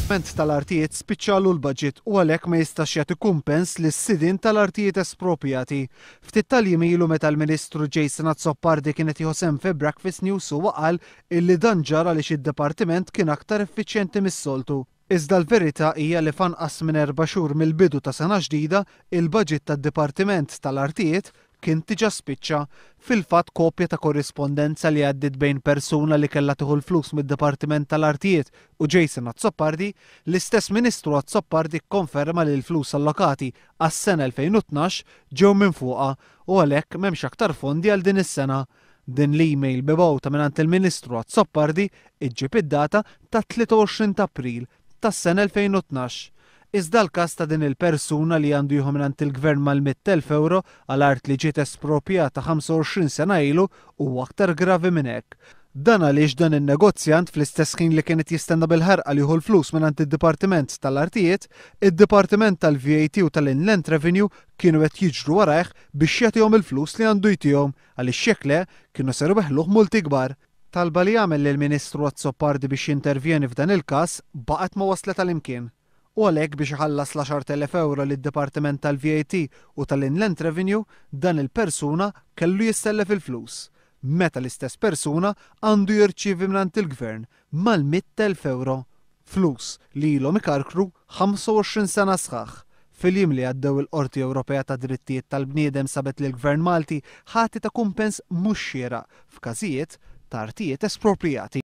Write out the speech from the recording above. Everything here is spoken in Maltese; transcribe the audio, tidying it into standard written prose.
Tal-artijiet spiċċalu l-budget u għalhekk ma jistax jagħti kumpens lis-sidin tal-artijiet espropjati. Ftit tal-jiem ilu meta l-Ministru Jason Azzopardi kienet jieħu sehem fi Breakfast News huwa qal illi dan ġara għaliex id-dipartiment kien aktar effiċjenti mis-soltu. Iżda l-verità hija li f'anqas minn 4 xhur mill-bidu ta' sena ġdida, il-budget tad-Dipartiment tal-Artijiet kien diġà spiċċa. Fil-fatt kopja ta' korrispondenza li għaddiet bejn persuna li kellha tieħu l-flus mid-Dipartiment tal-Artijiet u Jason Azzopardi, l-istess Ministru Azzopardi kkonferma li l-flus allokati għas-sena 2012 ġew minn fuqha u għalhekk m'hemmx aktar fondi għal din is-sena. Din l-email bibgħuta mingħand il-Ministru Azzopardi iġġib id-data ta' 23 ta' April tas-sena 2012. Iżda l-każ ta' din il-persuna li għandu jieħu mingħand il-Gvern mal-100,000 għal art li ġiet espropjata 25 sena ilu huwa aktar gravi minn hekk. Dan għaliex dan in-negozjant fl-istess ħin li kienet jistenna bil-ħarqa li jieħu l-flus mingħand id-Dipartiment tal-Artijiet, id-Dipartiment tal-VAT u tal-Inland Revenue kienu qed jiġru warajh biex jagħtihom il-flus li għandu jtihom għaliex jekk le kienu seru beħluh multi kbar. Talba li jagħmel lill-Ministru Azzopardi biex jintervjeni f'dan il-każ baqgħet ma waslet għall-imkien. U għalhekk biex iħallas l-10,000 lid-Dipartiment tal-VAT u tal-Inland Revenue, dan il-persuna kellu jistellef il-flus. Meta l-istess persuna għandu jirċievi mingħand il-Gvern mal-100,000 flus li ilhom ikarkru 25 sena sħaħ. Fil-jiem li għaddew il-Qorti Ewropea ta' Drittijiet tal-Bniedem sabet li l-Gvern Malti ħati ta' kumpens mhux xieraq f'każijiet ta' artijiet esproprijati.